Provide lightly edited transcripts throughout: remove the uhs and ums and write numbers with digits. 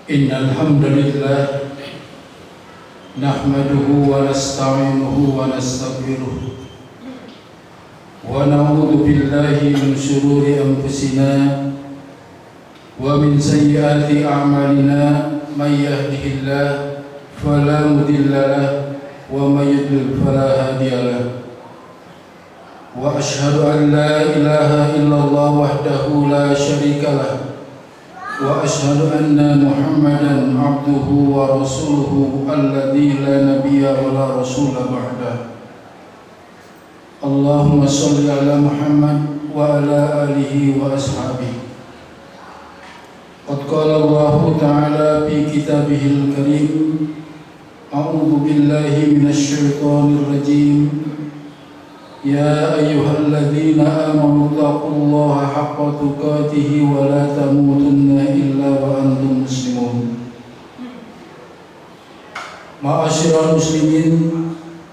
Innal hamdalillah nahmaduhu wa nasta'inuhu wa nastaghfiruh wa na'udzu billahi min shururi anfusina wa min sayyiati a'malina may yahdihillahu fala mudilla lahu wa may yudlil fala hadiya lahu wa asyhadu an la ilaha illallah wahdahu la syarika lahu wa asyhadu anna Muhammadan abduhu wa rasuluhu alladzi la nabiyya wa la rasula ba'da. Allahumma shalli ala Muhammad wa ala alihi wa ashabihi. Qad qala Allah ta'ala fi kitabihil karim, a'udzu billahi minasy syaithanir rajim. Ya ayyuhalladzina amanu taqullaha haqqa tuqatih wa la tamutunna illa wa antum muslimun. Ma'asyiral muslimin,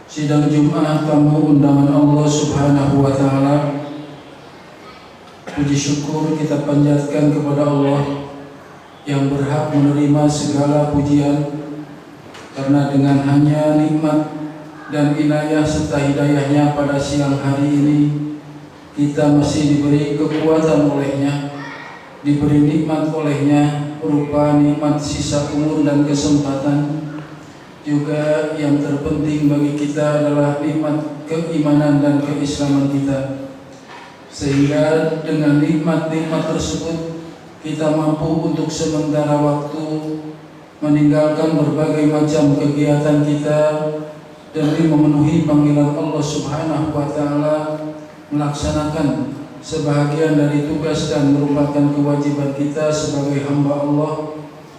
sidang Jumat tamu undangan Allah Subhanahu wa taala. Puji syukur kita panjatkan kepada Allah yang berhak menerima segala pujian, karena dengan hanya nikmat dan inayah serta hidayahnya pada siang hari ini kita masih diberi kekuatan olehnya, diberi nikmat olehnya berupa nikmat sisa umur dan kesempatan. Juga yang terpenting bagi kita adalah nikmat keimanan dan keislaman kita, sehingga dengan nikmat-nikmat tersebut kita mampu untuk sementara waktu meninggalkan berbagai macam kegiatan kita demi memenuhi panggilan Allah Subhanahu wa taala, melaksanakan sebahagian dari tugas dan merupakan kewajiban kita sebagai hamba Allah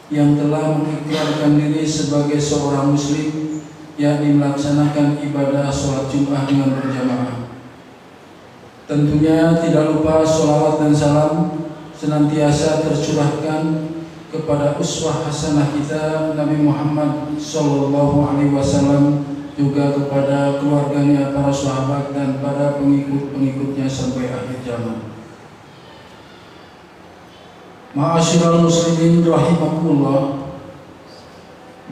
yang telah mengikrarkan diri sebagai seorang muslim, yakni melaksanakan ibadah sholat Jumat dengan berjamaah. Tentunya tidak lupa sholawat dan salam senantiasa tercurahkan kepada uswah hasanah kita Nabi Muhammad sallallahu alaihi wasallam, juga kepada keluarganya, para sahabat dan para pengikut-pengikutnya sampai akhir zaman. Ma'asyiral muslimin rahimakumullah,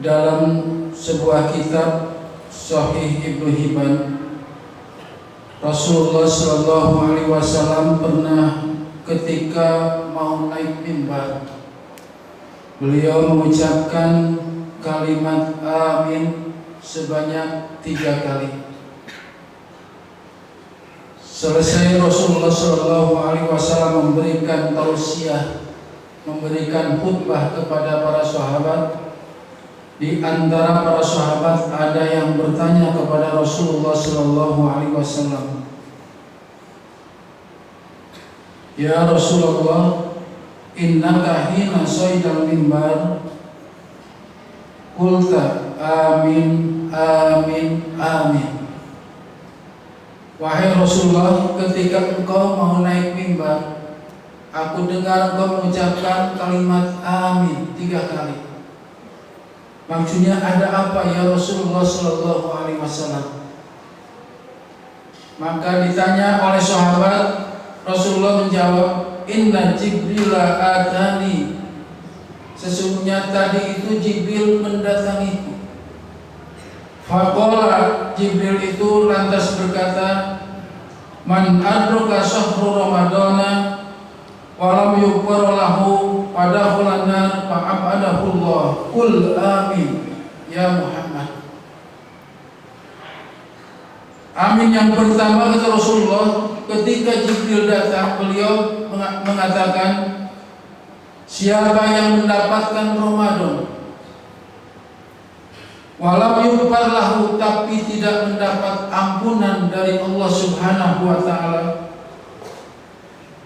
dalam sebuah kitab Sahih Ibnu Hibban, Rasulullah sallallahu alaihi wasallam pernah ketika mau naik mimbar, beliau mengucapkan kalimat amin sebanyak 3 kali. Selesai Rasulullah sallallahu alaihi wasallam memberikan tausiah, memberikan khutbah kepada para sahabat. Di antara para sahabat ada yang bertanya kepada Rasulullah sallallahu alaihi wasallam, "Ya Rasulullah, innaka hina saidal mimbar qulta amin amin amin." Wahai Rasulullah, ketika engkau mau naik mimbar, aku dengar engkau mengucapkan kalimat amin 3 kali. Maksudnya ada apa ya Rasulullah sallallahu alaihi wasallam? Maka ditanya oleh sahabat, Rasulullah menjawab, "Inna Jibril atani." Sesungguhnya tadi itu Jibril mendatangiku. Faqala, Jibril itu lantas berkata, "Man adraka syahru Ramadana walam yughfar lahu fadakhala an-nar fa'abadahu Allah. Qul amin ya Muhammad." Amin yang pertama, kata Rasulullah, ketika Jibril datang, beliau mengatakan, siapa yang mendapatkan Ramadan walam yughfar lahu, tapi tidak mendapat ampunan dari Allah Subhanahu wa taala,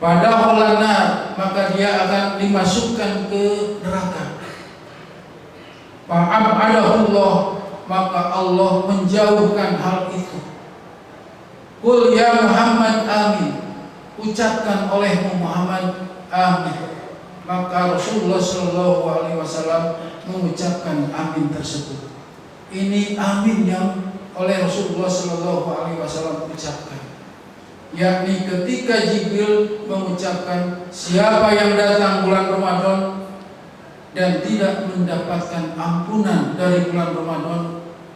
pada holana, maka dia akan dimasukkan ke neraka. Fa'abadahullah, maka Allah menjauhkan hal itu. Qul ya Muhammad amin, ucapkan olehmu Muhammad amin. Maka Rasulullah sallallahu alaihi wasallam mengucapkan amin tersebut. Ini amin yang oleh Rasulullah sallallahu alaihi wasallam ucapkan, yakni ketika Jibril mengucapkan siapa yang datang bulan Ramadan dan tidak mendapatkan ampunan dari bulan Ramadan,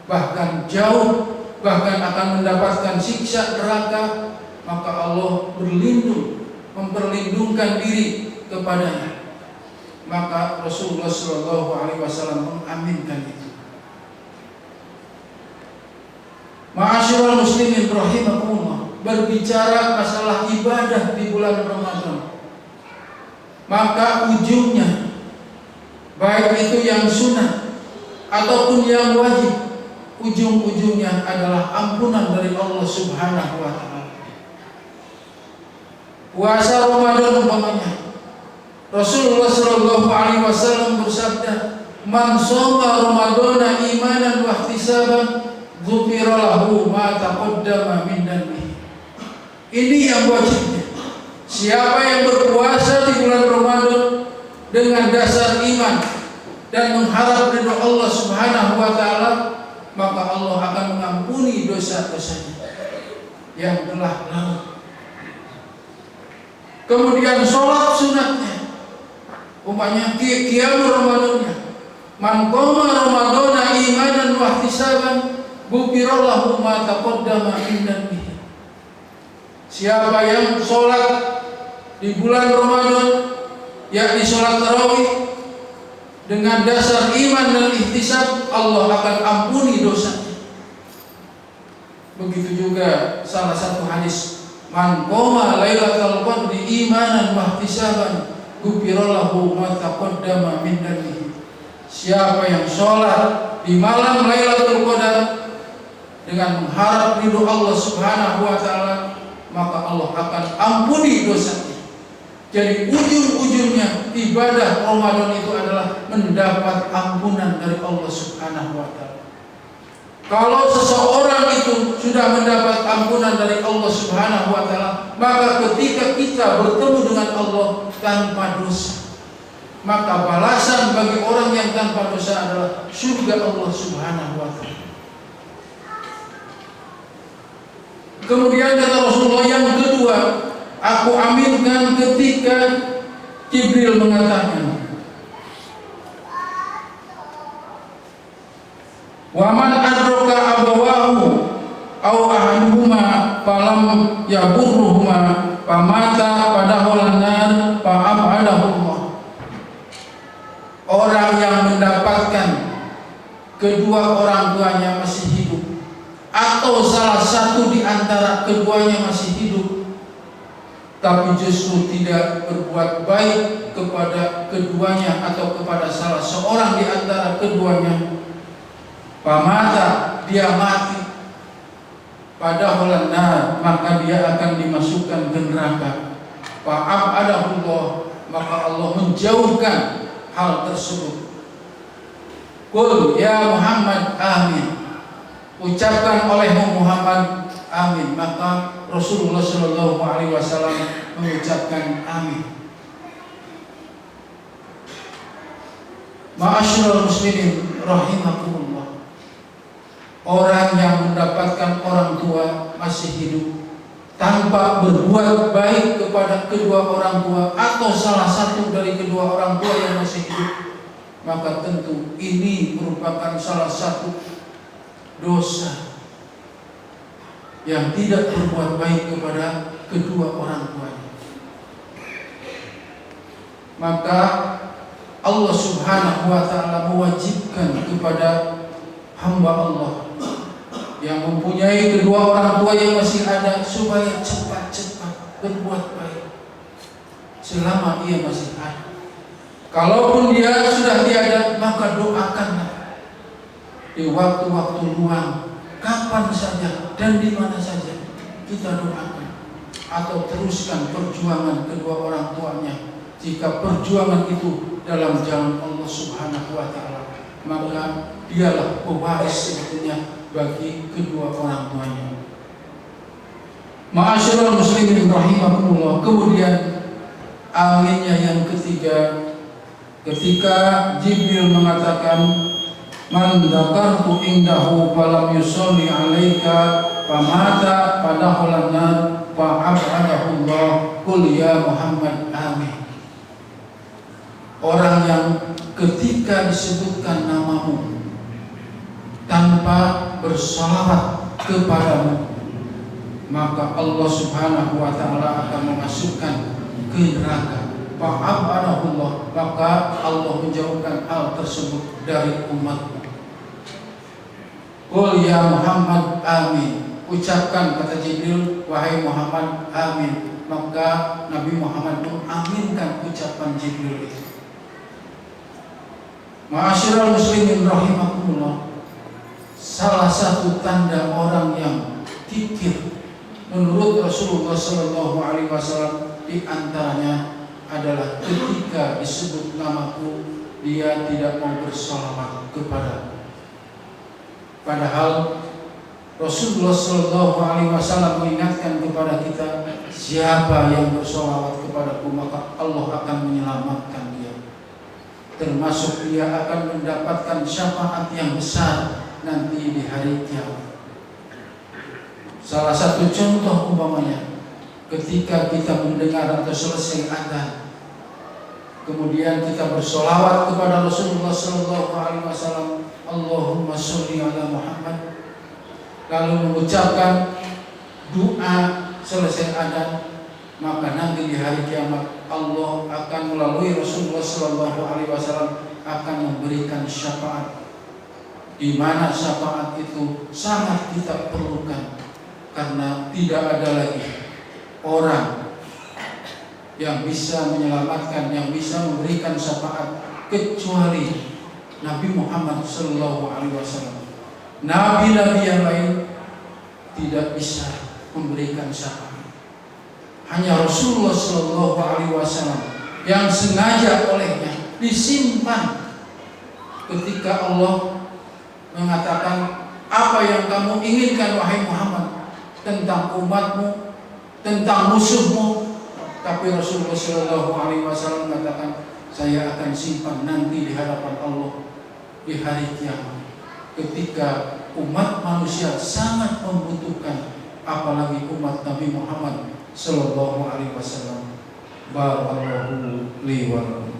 bahkan jauh, bahkan akan mendapatkan siksa neraka, maka Allah memperlindungkan diri kepadanya. Maka Rasulullah SAW mengaminkan itu. Ma'asyiral muslimin rahimakumullah, berbicara masalah ibadah di bulan Ramadan, maka ujungnya, baik itu yang sunnah ataupun yang wajib, ujung-ujungnya adalah ampunan dari Allah Subhanahu wa Ta'ala. Puasa Ramadan umpamanya, Rasulullah SAW bersabda, "Man shoma Ramadana imanan wa ihtisaban, dzukira lahu ma taqaddama min dhanbihi." Ini yang wajibnya. Siapa yang berpuasa di bulan Ramadan dengan dasar iman dan mengharap ridho Allah Subhanahu wa Ta'ala, maka Allah akan mengampuni dosa-dosanya yang telah lalu. Kemudian sholat sunatnya, umpamanya qiyamul Ramadannya, man qama Ramadana imanan wa ihtisaban, ghufira lahu ma taqaddama min dhanbihi. Siapa yang sholat di bulan Ramadan, yakni sholat tarawih, dengan dasar iman dan ihtisab, Allah akan ampuni dosanya. Begitu juga salah satu hadis, man qama lailatal qadri imanan wa ihtisaban, ghufira lahu ma taqaddama min dhanbihi. Siapa yang sholat di malam Lailatul Qadar dengan mengharap ridho Allah Subhanahu wa Ta'ala, maka Allah akan ampuni dosanya. Jadi ujung-ujungnya ibadah Ramadan itu adalah mendapat ampunan dari Allah Subhanahu wa Ta'ala. Kalau seseorang itu sudah mendapat ampunan dari Allah Subhanahu wa Ta'ala, maka ketika kita bertemu dengan Allah tanpa dosa, maka balasan bagi orang yang tanpa dosa adalah surga Allah Subhanahu wa Ta'ala. Kemudian kata Rasulullah yang kedua, aku aminkan ketika Jibril mengatakan, wa man adraka abawahu aw ahaduhuma falam yaburruhuma famata padahal nar fa'abadahu Allah. Orang yang mendapatkan kedua orang tuanya masih hidup, atau salah satu di antara keduanya masih hidup, tapi justru tidak berbuat baik kepada keduanya atau kepada salah seorang di antara keduanya, pamata, dia mati, padahal nar, maka dia akan dimasukkan ke neraka. Fa'abadahullah, maka Allah menjauhkan hal tersebut. Qul ya Muhammad amin, ucapkan olehmu Muhammad amin. Maka Rasulullah SAW mengucapkan amin. Ma'asyiral muslimin rahimakumullah, orang yang mendapatkan orang tua masih hidup tanpa berbuat baik kepada kedua orang tua atau salah satu dari kedua orang tua yang masih hidup, maka tentu ini merupakan salah satu dosa yang tidak berbuat baik kepada kedua orang tuanya. Maka Allah Subhanahu wa Ta'ala mewajibkan kepada hamba Allah yang mempunyai kedua orang tua yang masih ada supaya cepat-cepat berbuat baik selama ia masih ada. Kalaupun dia sudah tiada, maka doakanlah di waktu-waktu luang, kapan saja dan di mana saja kita doakan, atau teruskan perjuangan kedua orang tuanya. Jika perjuangan itu dalam jalan Allah Subhanahu wa Ta'ala, maka dialah pewaris sebetulnya bagi kedua orang tuanya. Ma'asyiral muslimin rahimakumullah. Kemudian aminnya yang ketiga, ketika Jibril mengatakan, man dzakartu indahu falam yusolli alaika famata padahal nar fa'abadahu Allah, qul ya Muhammad amin. orang yang ketika disebutkan namamu tanpa bersalawat kepadamu, maka Allah Subhanahu wa Ta'ala akan memasukkan ke neraka. Fa'abadahullah, maka Allah menjauhkan hal tersebut dari umatmu. Qul ya Muhammad amin, ucapkan, kata Jibril, wahai Muhammad amin. Maka Nabi Muhammad mengaminkan ucapan Jibril itu. Ma'asyiral muslimin rahimakumullah, salah satu tanda orang yang kikir menurut Rasulullah Sallallahu Alaihi Wasallam di antaranya adalah ketika disebut namaku dia tidak mau bersalawat kepadamu. Padahal Rasulullah Sallallahu Alaihi Wasallam mengingatkan kepada kita, siapa yang bersalawat kepadaku maka Allah akan menyelamatkan dia, termasuk dia akan mendapatkan syafaat yang besar nanti di hari kiamat. Salah satu contoh umpamanya, ketika kita mendengar atau selesai adzan, kemudian kita bersolawat kepada Rasulullah Sallallahu Alaihi Wasallam, Allahumma sholli ala Muhammad, lalu mengucapkan doa selesai adzan, maka nanti di hari kiamat Allah akan melalui Rasulullah Sallallahu Alaihi Wasallam akan memberikan syafaat, di mana syafaat itu sangat kita perlukan, karena tidak ada lagi orang yang bisa menyelamatkan, yang bisa memberikan syafaat kecuali Nabi Muhammad Sallallahu Alaihi Wasallam. Nabi-nabi yang lain tidak bisa memberikan syafaat. Hanya Rasulullah Sallallahu Alaihi Wasallam yang sengaja olehnya disimpan ketika Allah mengatakan, apa yang kamu inginkan wahai Muhammad tentang umatmu, tentang musuhmu. Tapi Rasulullah Sallallahu Alaihi Wasallam mengatakan, saya akan simpan nanti di hadapan Allah di hari kiamat, ketika umat manusia sangat membutuhkan, apalagi umat Nabi Muhammad Sallallahu Alaihi Wasallam. Barakallahu li wa lakum.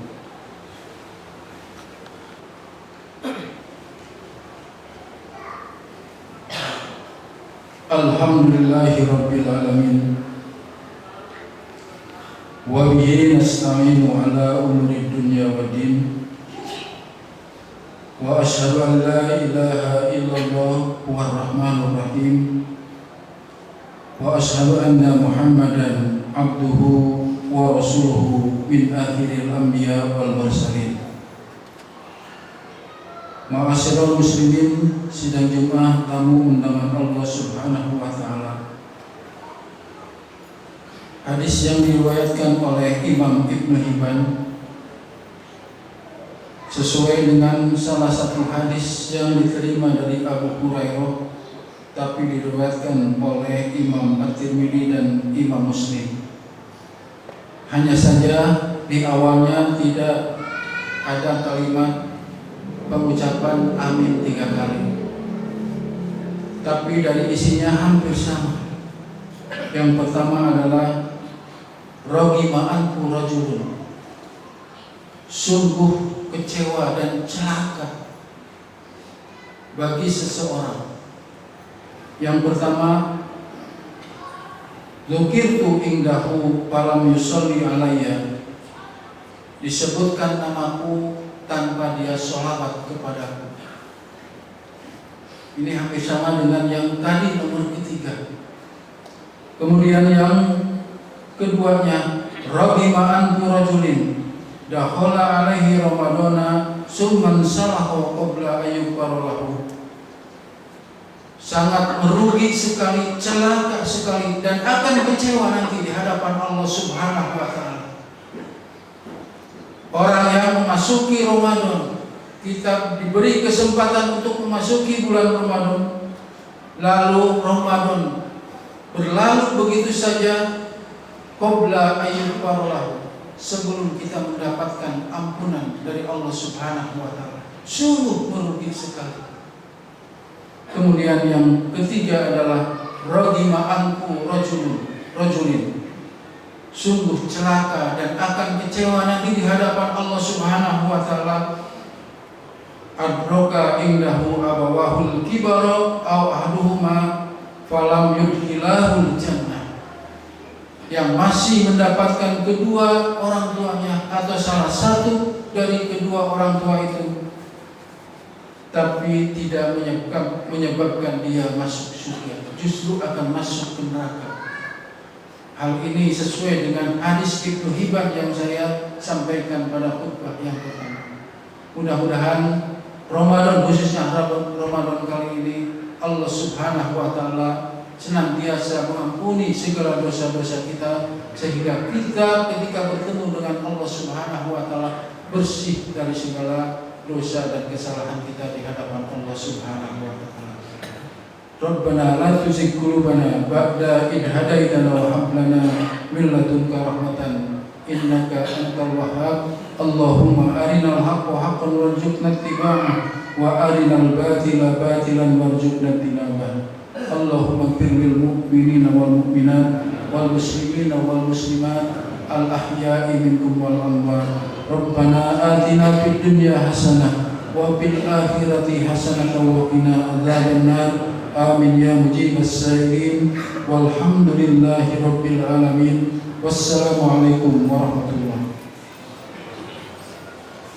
Alhamdulillahi Rabbil Alamin, wa bihi nasta'inu ala umuri dunya wa din, wa asyhadu an la ilaha illallah wa rahmanur rahim, wa asyhadu anna Muhammadan abduhu wa rasuluhu min akhiril anbiya wal mursalin. Ma'asyiral muslimin, sidang jemaah tamu undangan Allah Subhanahu wa Ta'ala. Hadis yang diriwayatkan oleh Imam Ibnu Hibban sesuai dengan salah satu hadis yang diterima dari Abu Hurairah, tapi diriwayatkan oleh Imam At-Tirmidzi dan Imam Muslim. Hanya saja di awalnya tidak ada kalimat pengucapan amin 3 kali, tapi dari isinya hampir sama. Yang pertama adalah ragima anhu rajulun, sungguh kecewa dan celaka bagi seseorang. Yang pertama, dzukirtu indahu falam yusolli alayya, disebutkan namaku tanpa dia sholawat kepadaku. Ini hampir sama dengan yang tadi nomor ketiga. Kemudian yang keduanya, ragima anhu rajulin dakhala alaihi ramadana summan salahu qabla ayyuqaralahu, sangat merugi sekali, celaka sekali, dan akan kecewa nanti di hadapan Allah Subhanahu wa Ta'ala. Orang yang memasuki Ramadan, kita diberi kesempatan untuk memasuki bulan Ramadan, lalu Ramadan berlalu begitu saja, qabla ayyuqaralahu, sebelum kita mendapatkan ampunan dari Allah Subhanahu wa Ta'ala. Sungguh merugi sekali. Kemudian yang ketiga adalah ragima anhu rajulin, sungguh celaka dan akan kecewa nanti di hadapan Allah Subhanahu wa taala. Adroka indahu abawahul kibara aw ahduhuma falam yudkhilahul jannah, yang masih mendapatkan kedua orang tuanya atau salah satu dari kedua orang tua itu, tapi tidak menyebabkan dia masuk surga, justru akan masuk ke neraka. Hal ini sesuai dengan hadis Ibnu Hibban yang saya sampaikan pada khutbah yang pertama. Mudah-mudahan Ramadan, khususnya Ramadan kali ini, Allah Subhanahu wa taala senantiasa mengampuni segala dosa-dosa kita, sehingga kita ketika bertemu dengan Allah Subhanahu wa taala bersih dari segala dosa dan kesalahan kita di hadapan Allah Subhanahu wa taala. Rabbana la tuzigh qulubana ba'da idh hadaitana wa hab lana min ladunka rahmatan innaka antal wahhab. Allahumma arinal haqqa haqqan warzuqna ittiba'ah wa arinal batila batilan warzuqna tinabah. Allahumma ighfir lil mu'minina wal mu'minat wal muslimina wal muslimat al ahya'i minkum wal amwat. Rabbana atina fid dunya hasanah wa fil akhirati hasanah wa qina adzabannar. Amin ya mujibas sa'ilin. Walhamdulillahi rabbil alamin. Wassalamualaikum warahmatullahi wabarakatuh.